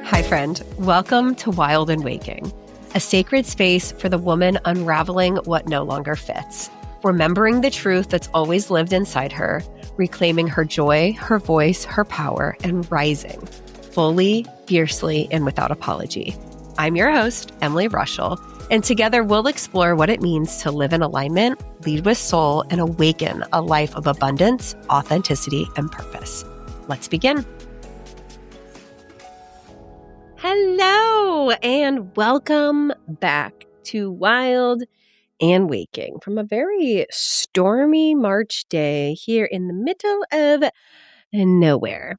Hi, friend. Welcome to Wild and Waking, a sacred space for the woman unraveling what no longer fits, remembering the truth that's always lived inside her, reclaiming her joy, her voice, her power, and rising fully, fiercely, and without apology. I'm your host, Emily Rushell, and together we'll explore what it means to live in alignment, lead with soul, and awaken a life of abundance, authenticity, and purpose. Let's begin. Hello, and welcome back to Wild and Waking from a very stormy March day here in the middle of nowhere.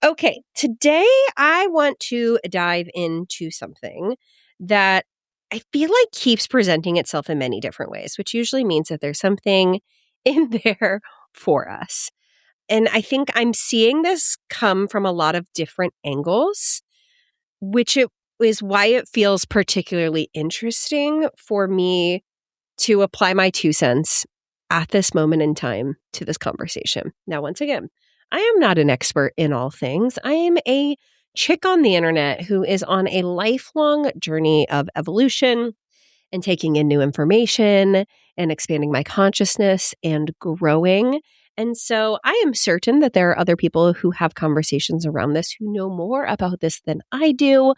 Okay, today I want to dive into something that I feel like keeps presenting itself in many different ways, which usually means that there's something in there for us. And I think I'm seeing this come from a lot of different angles, which is why it feels particularly interesting for me to apply my 2 cents at this moment in time to this conversation. Now, once again, I am not an expert in all things. I am a chick on the internet who is on a lifelong journey of evolution and taking in new information and expanding my consciousness and growing. And so I am certain that there are other people who have conversations around this who know more about this than I do.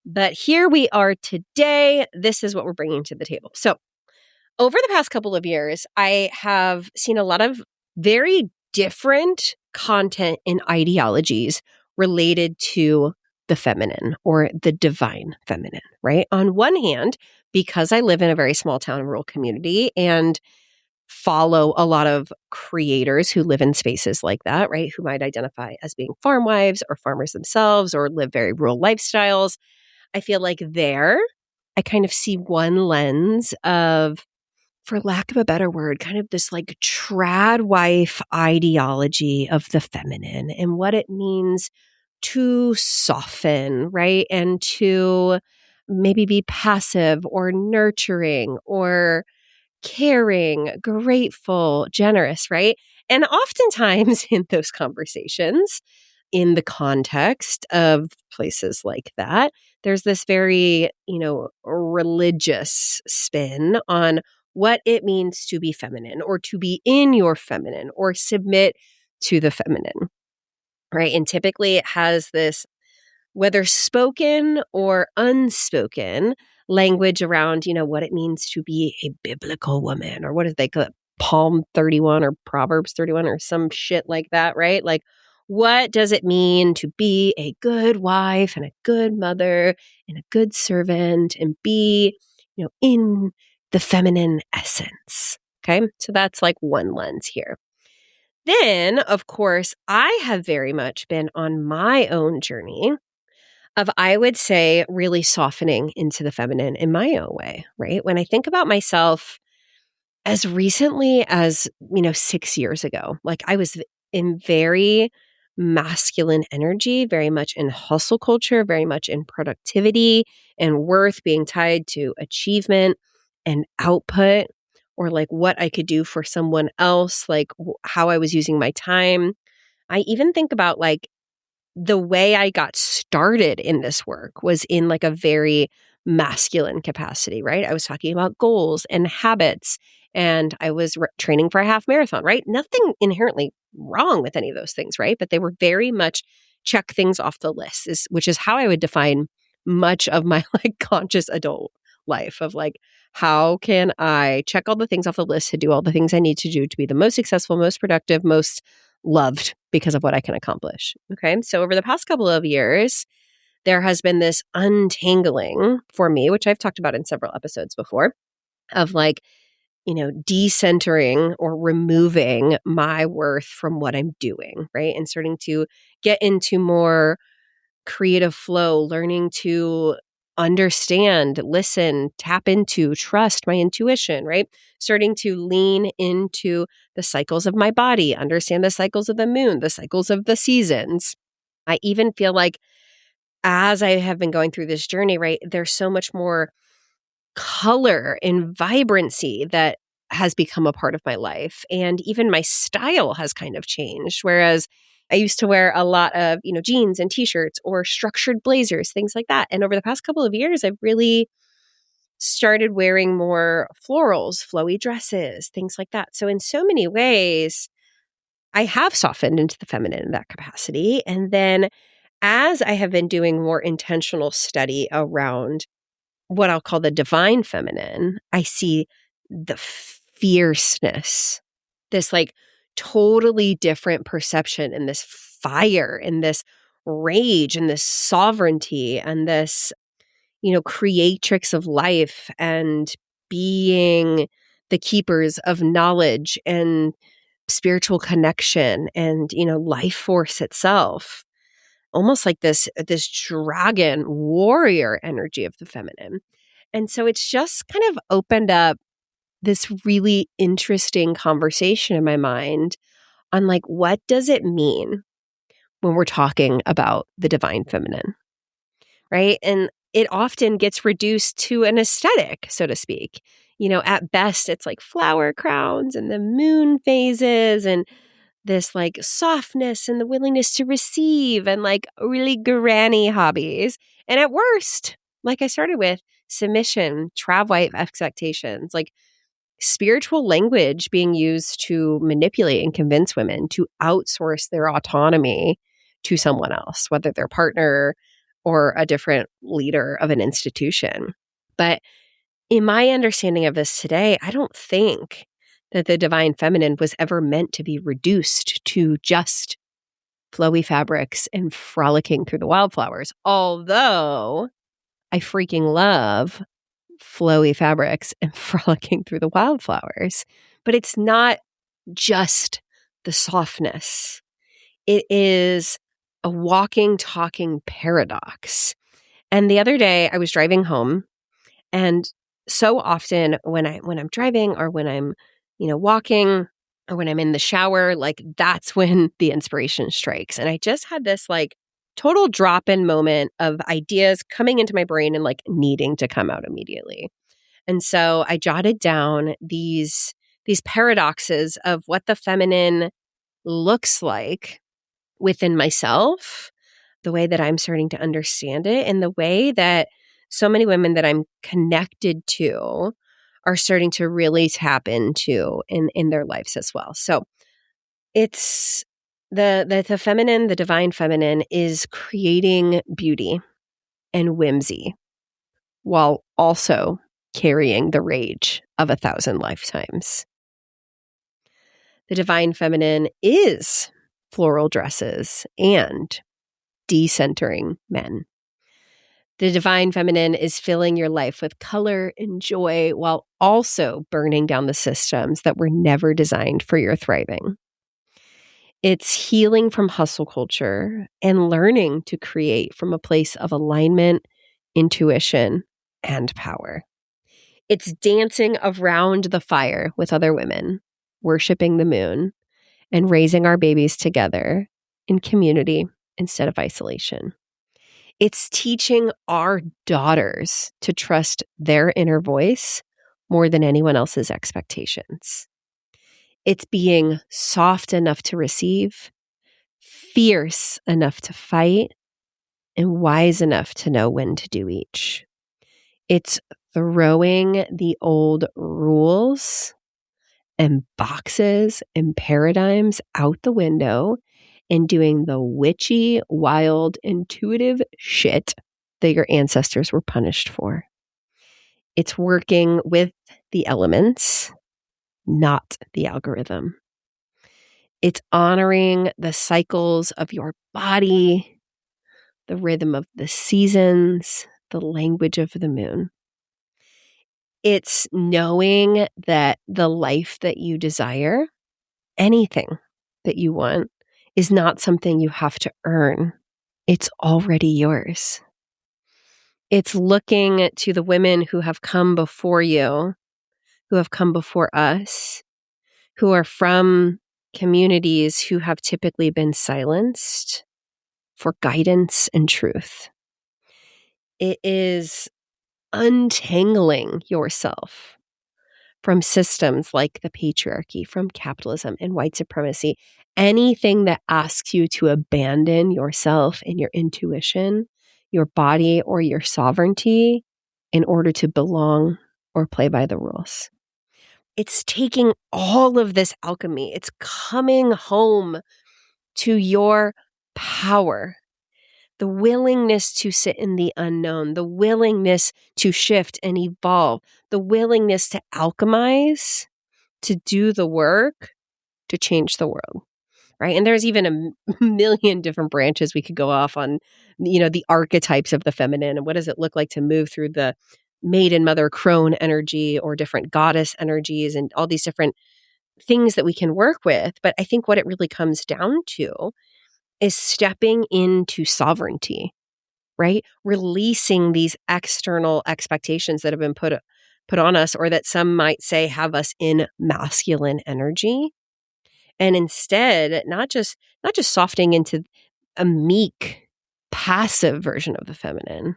But here we are today. This is what we're bringing to the table. So over the past couple of years, I have seen a lot of very different content and ideologies related to the feminine or the divine feminine, right? On one hand, because I live in a very small town, rural community and follow a lot of creators who live in spaces like that, right? Who might identify as being farm wives or farmers themselves or live very rural lifestyles. I feel like there, I kind of see one lens of, for lack of a better word, kind of this like trad wife ideology of the feminine and what it means to soften, right? And to maybe be passive or nurturing or caring, grateful, generous, right? And oftentimes in those conversations, in the context of places like that, there's this very, religious spin on what it means to be feminine or to be in your feminine or submit to the feminine, right? And typically it has this, whether spoken or unspoken, language around, what it means to be a biblical woman, or what do they call it? Psalm 31 or Proverbs 31 or some shit like that, right? Like, what does it mean to be a good wife and a good mother and a good servant and be, in the feminine essence? Okay. So that's like one lens here. Then, of course, I have very much been on my own journey of, I would say, really softening into the feminine in my own way, right? When I think about myself as recently as, 6 years ago, like I was in very masculine energy, very much in hustle culture, very much in productivity and worth being tied to achievement and output, or like what I could do for someone else, like how I was using my time. I even think about like the way I got started in this work was in like a very masculine capacity, right? I was talking about goals and habits, and I was training for a half marathon, right? Nothing inherently wrong with any of those things, right? But they were very much check things off the list, which is how I would define much of my like conscious adult life of like, how can I check all the things off the list to do all the things I need to do to be the most successful, most productive, most loved because of what I can accomplish. Okay. So over the past couple of years, there has been this untangling for me, which I've talked about in several episodes before, of like, decentering or removing my worth from what I'm doing, right? And starting to get into more creative flow, learning to understand, listen, tap into, trust my intuition, right? Starting to lean into the cycles of my body, understand the cycles of the moon, the cycles of the seasons. I even feel like as I have been going through this journey, right, there's so much more color and vibrancy that has become a part of my life. And even my style has kind of changed. Whereas I used to wear a lot of, jeans and t-shirts or structured blazers, things like that. And over the past couple of years, I've really started wearing more florals, flowy dresses, things like that. So in so many ways, I have softened into the feminine in that capacity. And then as I have been doing more intentional study around what I'll call the divine feminine, I see the fierceness, this like totally different perception and this fire and this rage and this sovereignty and this, creatrix of life and being the keepers of knowledge and spiritual connection and, life force itself. Almost like this dragon warrior energy of the feminine. And so it's just kind of opened up this really interesting conversation in my mind on like, what does it mean when we're talking about the divine feminine, right? And it often gets reduced to an aesthetic, so to speak. At best, it's like flower crowns and the moon phases and this like softness and the willingness to receive and like really granny hobbies. And at worst, like I started with, submission, trav wife expectations, like spiritual language being used to manipulate and convince women to outsource their autonomy to someone else, whether their partner or a different leader of an institution. But in my understanding of this today, I don't think that the divine feminine was ever meant to be reduced to just flowy fabrics and frolicking through the wildflowers. Although I freaking love flowy fabrics and frolicking through the wildflowers. But it's not just the softness. It is a walking, talking paradox. And the other day I was driving home, and so often when I'm driving or when I'm, walking or when I'm in the shower, like that's when the inspiration strikes. And I just had this like total drop-in moment of ideas coming into my brain and like needing to come out immediately. And so I jotted down these paradoxes of what the feminine looks like within myself, the way that I'm starting to understand it, and the way that so many women that I'm connected to are starting to really tap into in their lives as well. So it's the feminine, the divine feminine is creating beauty and whimsy while also carrying the rage of 1,000 lifetimes. The divine feminine is floral dresses and decentering men. The divine feminine is filling your life with color and joy while also burning down the systems that were never designed for your thriving. It's healing from hustle culture and learning to create from a place of alignment, intuition, and power. It's dancing around the fire with other women, worshiping the moon, and raising our babies together in community instead of isolation. It's teaching our daughters to trust their inner voice more than anyone else's expectations. It's being soft enough to receive, fierce enough to fight, and wise enough to know when to do each. It's throwing the old rules and boxes and paradigms out the window and doing the witchy, wild, intuitive shit that your ancestors were punished for. It's working with the elements, not the algorithm. It's honoring the cycles of your body, the rhythm of the seasons, the language of the moon. It's knowing that the life that you desire, anything that you want, is not something you have to earn. It's already yours. It's looking to the women who have come before you, who have come before us, who are from communities who have typically been silenced for guidance and truth. It is untangling yourself from systems like the patriarchy, from capitalism and white supremacy. Anything that asks you to abandon yourself and your intuition, your body, or your sovereignty in order to belong or play by the rules. It's taking all of this alchemy. It's coming home to your power, the willingness to sit in the unknown, the willingness to shift and evolve, the willingness to alchemize, to do the work, to change the world, right? And there's even a million different branches we could go off on, the archetypes of the feminine and what does it look like to move through the maiden, mother, crone energy or different goddess energies and all these different things that we can work with. But I think what it really comes down to is stepping into sovereignty, right? Releasing these external expectations that have been put on us, or that some might say have us in masculine energy. And instead, not just softening into a meek, passive version of the feminine,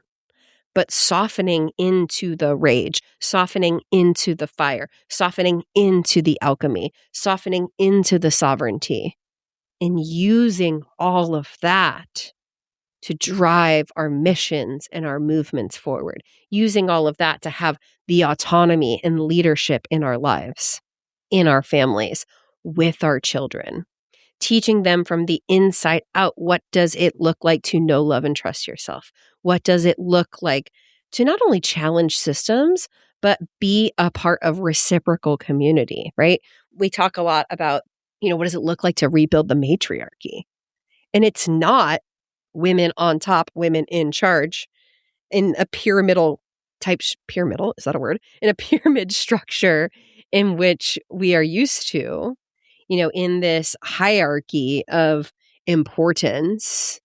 but softening into the rage, softening into the fire, softening into the alchemy, softening into the sovereignty, and using all of that to drive our missions and our movements forward, using all of that to have the autonomy and leadership in our lives, in our families, with our children, teaching them from the inside out. What does it look like to know, love, and trust yourself? What does it look like to not only challenge systems, but be a part of reciprocal community, right? We talk a lot about, what does it look like to rebuild the matriarchy? And it's not women on top, women in charge in a pyramidal, is that a word? In a pyramid structure in which we are used to, in this hierarchy of importance,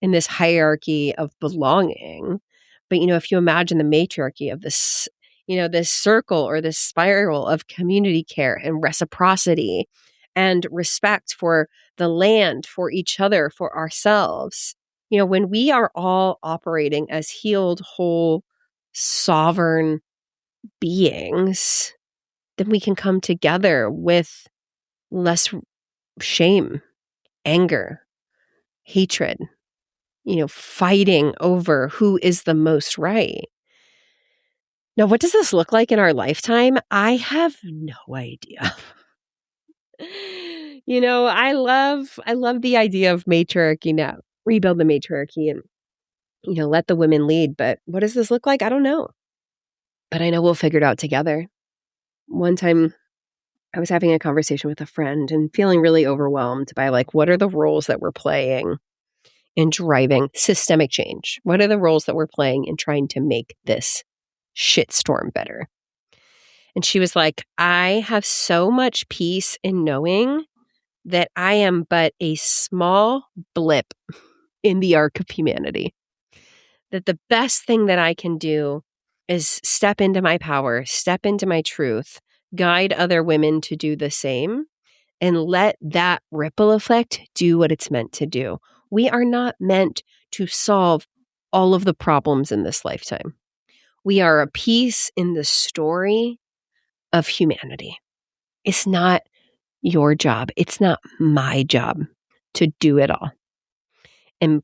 in this hierarchy of belonging. But, if you imagine the matriarchy of this, this circle or this spiral of community care and reciprocity and respect for the land, for each other, for ourselves, when we are all operating as healed, whole, sovereign beings, then we can come together with less shame, anger, hatred, fighting over who is the most right. Now, what does this look like in our lifetime? I have no idea. I love the idea of matriarchy now. Rebuild the matriarchy and, let the women lead. But what does this look like? I don't know. But I know we'll figure it out together. One time I was having a conversation with a friend and feeling really overwhelmed by what are the roles that we're playing in driving systemic change? What are the roles that we're playing in trying to make this shitstorm better? And she was like, I have so much peace in knowing that I am but a small blip in the arc of humanity. That the best thing that I can do is step into my power, step into my truth, guide other women to do the same, and let that ripple effect do what it's meant to do. We are not meant to solve all of the problems in this lifetime. We are a piece in the story of humanity. It's not your job. It's not my job to do it all and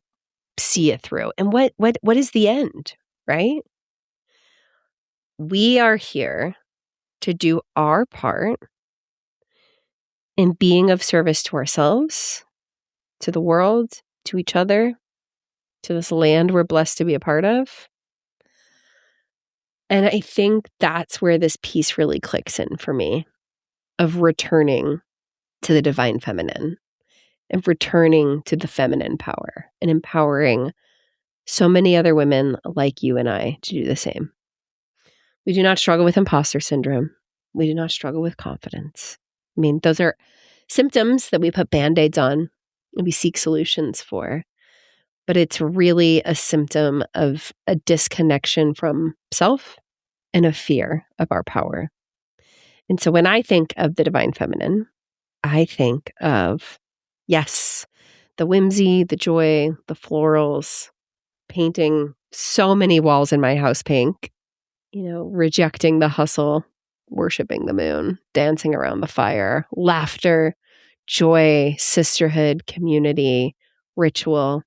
see it through. And what is the end, right? We are here to do our part in being of service to ourselves, to the world, to each other, to this land we're blessed to be a part of. And I think that's where this piece really clicks in for me, of returning to the divine feminine and returning to the feminine power and empowering so many other women like you and I to do the same. We do not struggle with imposter syndrome. We do not struggle with confidence. I mean, those are symptoms that we put Band-Aids on and we seek solutions for. But it's really a symptom of a disconnection from self and a fear of our power. And so when I think of the divine feminine, I think of, yes, the whimsy, the joy, the florals, painting so many walls in my house pink, rejecting the hustle, worshiping the moon, dancing around the fire, laughter, joy, sisterhood, community, ritual,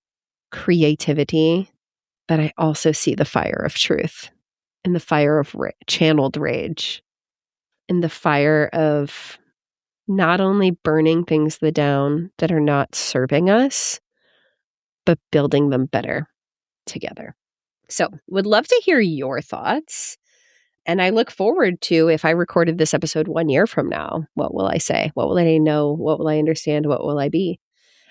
creativity. But I also see the fire of truth and the fire of channeled rage and the fire of not only burning things down that are not serving us, but building them better together. So would love to hear your thoughts. And I look forward to, if I recorded this episode 1 year from now, what will I say? What will I know? What will I understand? What will I be?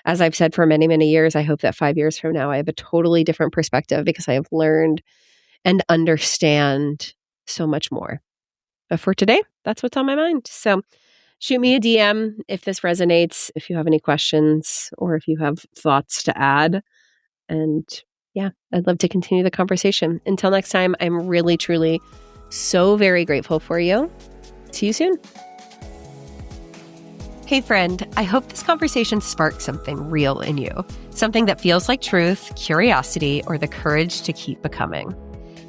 As I've said for many, many years, I hope that 5 years from now, I have a totally different perspective because I have learned and understand so much more. But for today, that's what's on my mind. So shoot me a DM if this resonates, if you have any questions or if you have thoughts to add. And yeah, I'd love to continue the conversation. Until next time, I'm really, truly so very grateful for you. See you soon. Hey friend, I hope this conversation sparked something real in you. Something that feels like truth, curiosity, or the courage to keep becoming.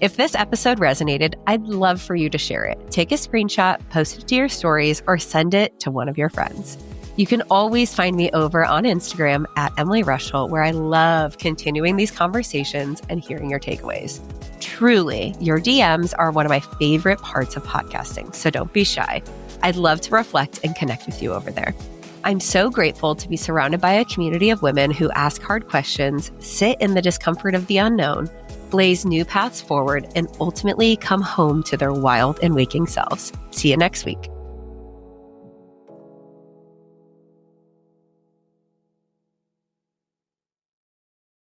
If this episode resonated, I'd love for you to share it. Take a screenshot, post it to your stories, or send it to one of your friends. You can always find me over on Instagram at Emily Rushel, where I love continuing these conversations and hearing your takeaways. Truly, your DMs are one of my favorite parts of podcasting, so don't be shy. I'd love to reflect and connect with you over there. I'm so grateful to be surrounded by a community of women who ask hard questions, sit in the discomfort of the unknown, blaze new paths forward, and ultimately come home to their wild and waking selves. See you next week.